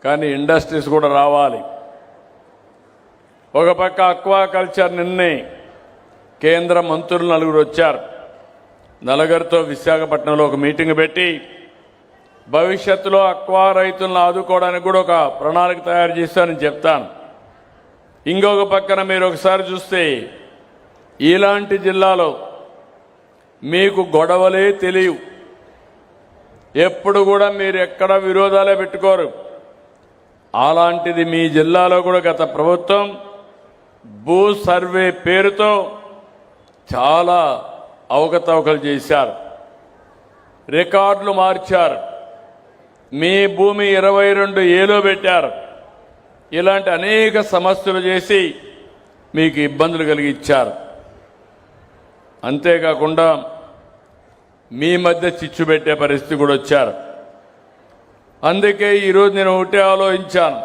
కానీ ఇండస్ట్రీస్ కూడా రావాలి. ఒక పక్క అక్వాకల్చర్ నిన్నే కేంద్ర మంత్రులు నలుగురు వచ్చారు. నలుగురితో విశాఖపట్నంలో ఒక మీటింగ్ పెట్టి భవిష్యత్తులో అక్వా రైతులను ఆదుకోవడానికి కూడా ఒక ప్రణాళిక తయారు చేస్తానని చెప్తాను. ఇంకొక పక్కన మీరు ఒకసారి చూస్తే ఇలాంటి జిల్లాలో మీకు గొడవలే తెలియవు. ఎప్పుడు కూడా మీరు ఎక్కడ విరోధాలే పెట్టుకోరు. అలాంటిది మీ జిల్లాలో కూడా గత ప్రభుత్వం భూ సర్వే పేరుతో చాలా అవకతవకలు చేశారు, రికార్డులు మార్చారు, మీ భూమి 22 ఏలో పెట్టారు. ఇలాంటి అనేక సమస్యలు చేసి మీకు ఇబ్బందులు కలిగించారు. అంతేకాకుండా మీ మధ్య చిచ్చు పెట్టే పరిస్థితి కూడా వచ్చారు. అందుకే ఈరోజు నేను ఒకటే ఆలోచించాను.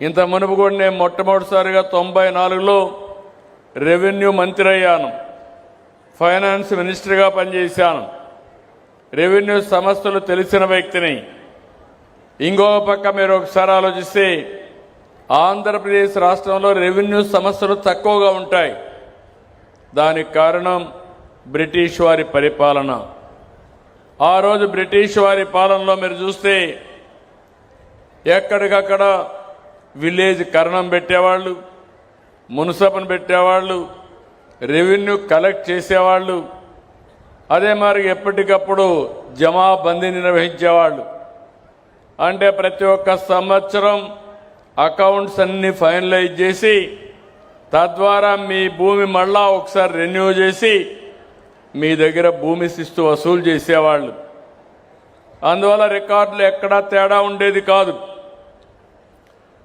ఇంత మునుపు కూడా నేను మొట్టమొదటిసారిగా 94లో రెవెన్యూ మంత్రి అయ్యాను, ఫైనాన్స్ మినిస్టర్గా పనిచేశాను, రెవెన్యూ సమస్యలు తెలిసిన వ్యక్తిని. ఇంకో పక్క మీరు ఒకసారి ఆలోచిస్తే ఆంధ్రప్రదేశ్ రాష్ట్రంలో రెవెన్యూ సమస్యలు తక్కువగా ఉంటాయి. దానికి కారణం బ్రిటిష్ వారి పరిపాలన. ఆ రోజు బ్రిటిష్ వారి పాలనలో మీరు చూస్తే ఎక్కడికక్కడ విలేజ్ కరణం పెట్టేవాళ్ళు, మున్సిపల్ని పెట్టేవాళ్ళు, రెవెన్యూ కలెక్ట్ చేసేవాళ్ళు, అదే మరి ఎప్పటికప్పుడు జమాబందీని నిర్వహించేవాళ్ళు. అంటే ప్రతి ఒక్క సంవత్సరం అకౌంట్స్ అన్ని ఫైనలైజ్ చేసి తద్వారా మీ భూమి మళ్ళా ఒకసారి రెన్యూ చేసి మీ దగ్గర భూమి శిస్తు వసూలు చేసేవాళ్ళు. అందువల్ల రికార్డులు ఎక్కడా తేడా ఉండేది కాదు.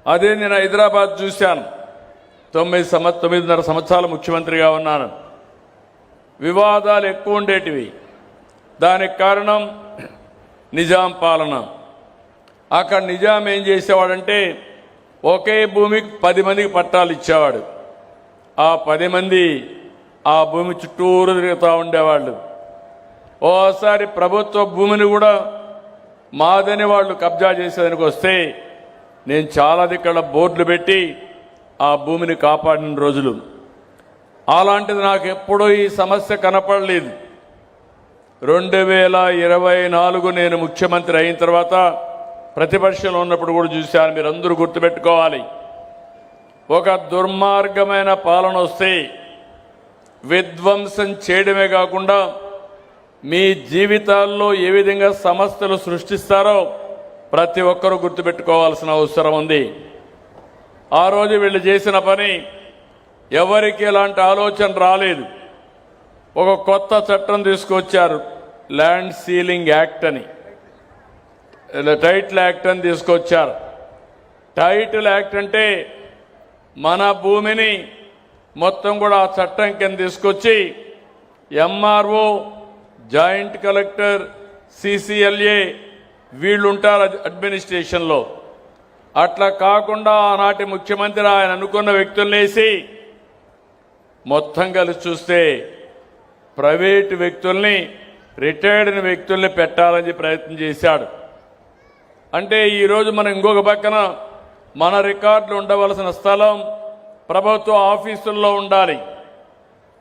అదే నేను హైదరాబాద్ చూశాను. 9.5 సంవత్సరాలు ముఖ్యమంత్రిగా ఉన్నాను. వివాదాలు ఎక్కువ ఉండేటివి. దానికి కారణం నిజాం పాలన. అక్కడ నిజాం ఏం చేసేవాడంటే ఒకే భూమికి 10 మందికి పట్టాలు ఇచ్చేవాడు. ఆ 10 మంది ఆ భూమి చుట్టూరు తిరుగుతూ ఉండేవాళ్ళు. ఓసారి ప్రభుత్వ భూమిని కూడా మాదని వాళ్ళు కబ్జా చేసేదానికి వస్తే నేను చాలా దిక్కడ బోర్డులు పెట్టి ఆ భూమిని కాపాడిన రోజులు. అలాంటిది నాకు ఎప్పుడూ ఈ సమస్య కనపడలేదు. 2024 నేను ముఖ్యమంత్రి అయిన తర్వాత ప్రతిపక్షంలో ఉన్నప్పుడు కూడా చూశాను. మీరందరూ గుర్తుపెట్టుకోవాలి, ఒక దుర్మార్గమైన పాలన వస్తే విధ్వంసం చేయడమే కాకుండా మీ జీవితాల్లో ఏ విధంగా సమస్యలు సృష్టిస్తారో ప్రతి ఒక్కరూ గుర్తుపెట్టుకోవాల్సిన అవసరం ఉంది. ఆ రోజు వీళ్ళు చేసిన పని ఎవరికి ఎలాంటి ఆలోచన రాలేదు. ఒక కొత్త చట్టం తీసుకొచ్చారు, ల్యాండ్ సీలింగ్ యాక్ట్ అని, టైటిల్ యాక్ట్ అని తీసుకొచ్చారు. టైటిల్ యాక్ట్ అంటే మన భూమిని మొత్తం కూడా ఆ చట్టం కింద తీసుకొచ్చి ఎంఆర్ఓ, జాయింట్ కలెక్టర్, సిసిఎల్ఏ వీళ్ళు ఉంటారు అడ్మినిస్ట్రేషన్లో. అట్లా కాకుండా ఆనాటి ముఖ్యమంత్రి ఆయన అనుకున్న వ్యక్తులనేసి మొత్తం కలిసి చూస్తే ప్రైవేటు వ్యక్తుల్ని, రిటైర్డ్ వ్యక్తుల్ని పెట్టాలని ప్రయత్నం చేశాడు. అంటే ఈరోజు మనం ఇంకొక పక్కన మన రికార్డులు ఉండవలసిన స్థలం ప్రభుత్వ ఆఫీసుల్లో ఉండాలి,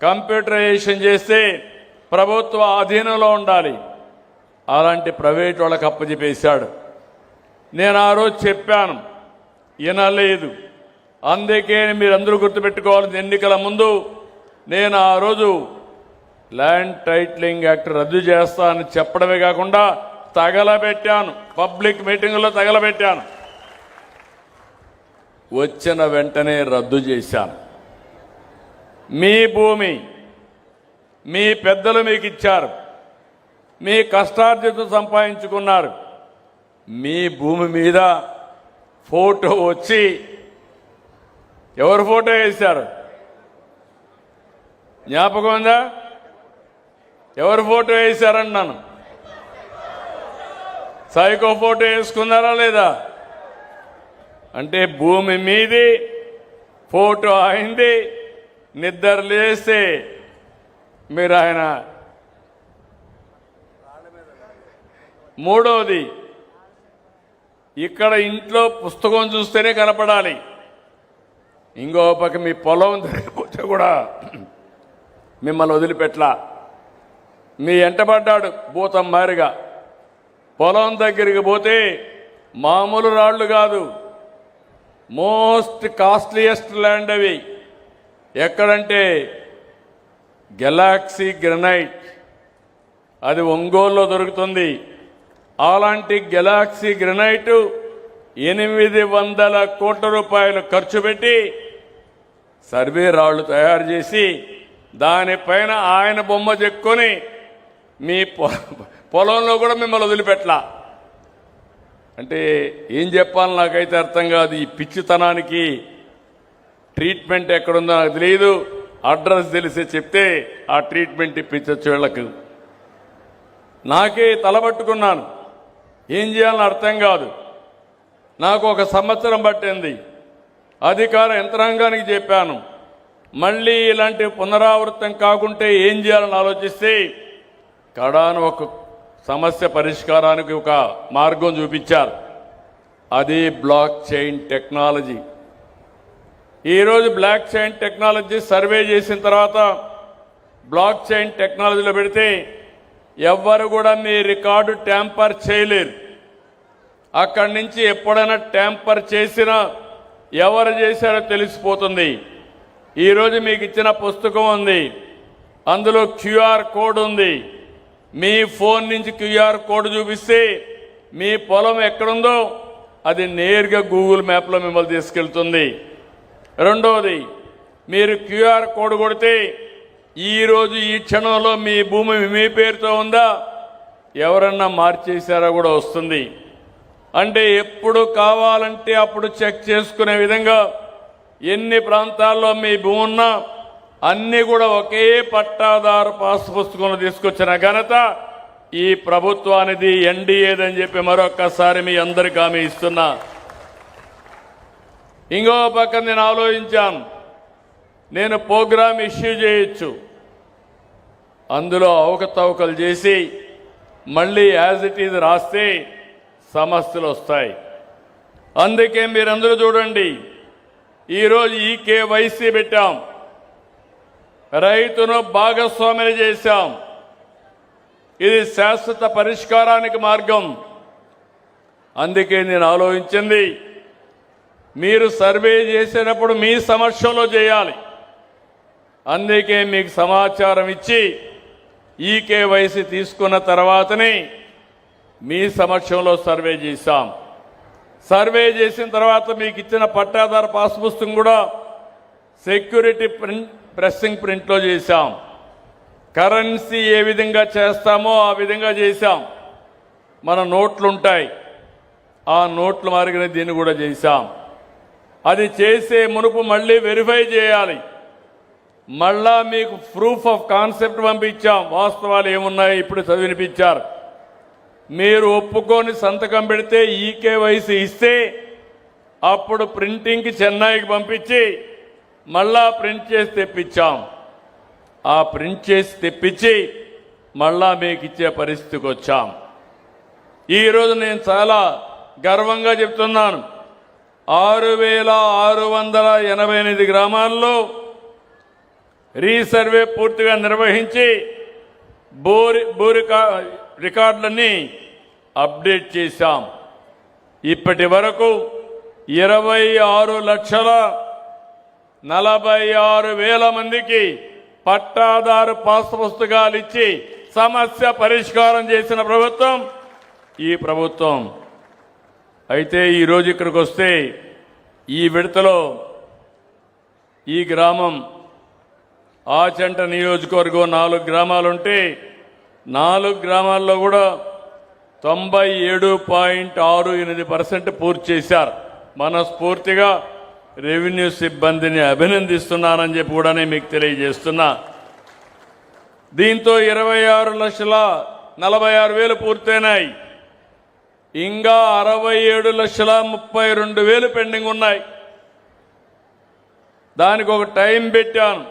కంప్యూటరైజేషన్ చేస్తే ప్రభుత్వ అధీనంలో ఉండాలి. అలాంటి ప్రైవేట్ వాళ్ళకి అప్పచెప్పేశాడు. నేను ఆ రోజు చెప్పాను, వినలేదు. అందుకే మీరందరూ గుర్తుపెట్టుకోవాల్సిన ఎన్నికల ముందు నేను ఆ రోజు ల్యాండ్ టైటిలింగ్ యాక్ట్ రద్దు చేస్తానని చెప్పడమే కాకుండా తగలబెట్టాను, పబ్లిక్ మీటింగులో తగలబెట్టాను. వచ్చిన వెంటనే రద్దు చేశాను. మీ భూమి మీ పెద్దలు మీకు ఇచ్చారు, మీ కష్టార్జితం సంపాదించుకున్నారు. మీ భూమి మీద ఫోటో వచ్చి ఎవరు ఫోటో వేశారు? జ్ఞాపకం ఉందా? ఎవరు ఫోటో వేశారన్నాను. సైకో ఫోటో వేసుకున్నారా లేదా? అంటే భూమి మీది, ఫోటో అయింది, నిద్ర లేస్తే మీరు ఆయన. మూడవది ఇక్కడ ఇంట్లో పుస్తకం చూస్తేనే కనపడాలి. ఇంకో పక్క మీ పొలం తిరిగిపోతే కూడా మిమ్మల్ని వదిలిపెట్టలా. మీ ఎంటబడ్డాడు భూతం మారిగా. పొలం దగ్గరికి పోతే మామూలు రాళ్లు కాదు, మోస్ట్ కాస్ట్లీయెస్ట్ ల్యాండ్ అవి. ఎక్కడంటే గెలాక్సీ గ్రనైట్, అది ఒంగోలులో దొరుకుతుంది. అలాంటి గెలాక్సీ గ్రనైట్ 800 కోట్ల రూపాయలు ఖర్చు పెట్టి సర్వే రాళ్లు తయారు చేసి దానిపైన ఆయన బొమ్మ చెక్కుని మీ పొలంలో కూడా మిమ్మల్ని వదిలిపెట్టలా. అంటే ఏం చెప్పాలి నాకైతే అర్థం కాదు. ఈ పిచ్చితనానికి ట్రీట్మెంట్ ఎక్కడుందో నాకు తెలియదు. అడ్రస్ తెలిసి చెప్తే ఆ ట్రీట్మెంట్ ఇప్పించచ్చు వీళ్ళకు. నాకే తలబట్టుకున్నాను, ఏం చేయాలని అర్థం కాదు. నాకు 1 సంవత్సరం పట్టింది. అధికార యంత్రాంగానికి చెప్పాను, మళ్ళీ ఇలాంటి పునరావృతం కాకుంటే ఏం చేయాలని ఆలోచిస్తే కడాను ఒక సమస్య పరిష్కారానికి ఒక మార్గం చూపించారు. అది బ్లాక్ చైన్ టెక్నాలజీ. ఈరోజు బ్లాక్ చైన్ టెక్నాలజీ సర్వే చేసిన తర్వాత బ్లాక్ చైన్ టెక్నాలజీలో పెడితే ఎవ్వరు కూడా మీ రికార్డు ట్యాంపర్ చేయలేరు. అక్కడి నుంచి ఎప్పుడైనా ట్యాంపర్ చేసినా ఎవరు చేశారో తెలిసిపోతుంది. ఈరోజు మీకు ఇచ్చిన పుస్తకం ఉంది, అందులో క్యూఆర్ కోడ్ ఉంది. మీ ఫోన్ నుంచి క్యూఆర్ కోడ్ చూపిస్తే మీ పొలం ఎక్కడుందో అది నేరుగా గూగుల్ మ్యాప్లో మిమ్మల్ని తీసుకెళ్తుంది. రెండవది, మీరు క్యూఆర్ కోడ్ కొడితే ఈరోజు ఈ క్షణంలో మీ భూమి మీ పేరుతో ఉందా, ఎవరన్నా మార్చేశారో కూడా వస్తుంది. అంటే ఎప్పుడు కావాలంటే అప్పుడు చెక్ చేసుకునే విధంగా ఎన్ని ప్రాంతాల్లో మీ భూమి ఉన్నా అన్నీ కూడా ఒకే పట్టాదారు పాస్ పుస్తకంలో తీసుకొచ్చిన ఘనత ఈ ప్రభుత్వానిది, ఎన్డీఏదని చెప్పి మరొక్కసారి మీ అందరికీ హామీ ఇస్తున్నా. ఇంకో పక్క నేను ఆలోచించాను, నేను ప్రోగ్రామ్ ఇష్యూ చేయొచ్చు, అందులో అవకతవకలు చేసి మళ్ళీ యాజ్ ఇట్ ఈజ్ రాస్తే సమస్యలు వస్తాయి. అందుకే మీరందరూ చూడండి, ఈరోజు ఈకేవైసీ పెట్టాం, రైతును భాగస్వామిని చేశాం. ఇది శాశ్వత పరిష్కారానికి మార్గం. అందుకే నేను ఆలోచించింది, మీరు సర్వే చేసేటప్పుడు మీ సమక్షంలో చేయాలి. అందుకే మీకు సమాచారం ఇచ్చి ఈకేవైసీ తీసుకున్న తర్వాతనే మీ సమక్షంలో సర్వే చేశాం. సర్వే చేసిన తర్వాత మీకు ఇచ్చిన పట్టాదారు పాస్ పుస్తకం కూడా సెక్యూరిటీ ప్రెస్సింగ్ ప్రింట్లో చేశాం. కరెన్సీ ఏ విధంగా చేస్తామో ఆ విధంగా చేశాం. మన నోట్లు ఉంటాయి, ఆ నోట్ల మారిగిన దీన్ని కూడా చేశాం. అది చేసే మునుపు మళ్ళీ వెరిఫై చేయాలి. మళ్ళా మీకు ప్రూఫ్ ఆఫ్ కాన్సెప్ట్ పంపించాం, వాస్తవాలు ఏమున్నాయి ఇప్పుడు చదివినిపించారు. మీరు ఒప్పుకొని సంతకం పెడితే ఈకేవైసీ ఇస్తే అప్పుడు ప్రింటింగ్కి చెన్నైకి పంపించి మళ్ళా ప్రింట్ చేసి తెప్పించాం. ఆ ప్రింట్ చేసి తెప్పించి మళ్ళా మీకు ఇచ్చే పరిస్థితికి వచ్చాం. ఈరోజు నేను చాలా గర్వంగా చెప్తున్నాను, 6,688 గ్రామాల్లో రీసర్వే పూర్తిగా నిర్వహించి భూ రికార్డులన్నీ అప్డేట్ చేశాం. ఇప్పటి వరకు 26,46,000 మందికి పట్టాదారు పాస్ పుస్తకాలు ఇచ్చి సమస్య పరిష్కారం చేసిన ప్రభుత్వం ఈ ప్రభుత్వం. అయితే ఈరోజు ఇక్కడికి వస్తే ఈ విడతలో ఈ గ్రామం ఆచంట నియోజకవర్గం 4 గ్రామాలుంటే 4 గ్రామాల్లో కూడా 97.68% పూర్తి చేశారు. మనస్ఫూర్తిగా రెవెన్యూ సిబ్బందిని అభినందిస్తున్నానని చెప్పి కూడా నేను మీకు తెలియజేస్తున్నా. దీంతో 26,46,000 పూర్తయినాయి. ఇంకా 67,32,000 పెండింగ్ ఉన్నాయి. దానికి ఒక టైం పెట్టాను.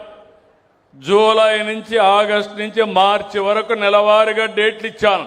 జూలై నుంచి ఆగస్టు నుంచి మార్చి వరకు నెలవారీగా డేట్లు ఇచ్చాను.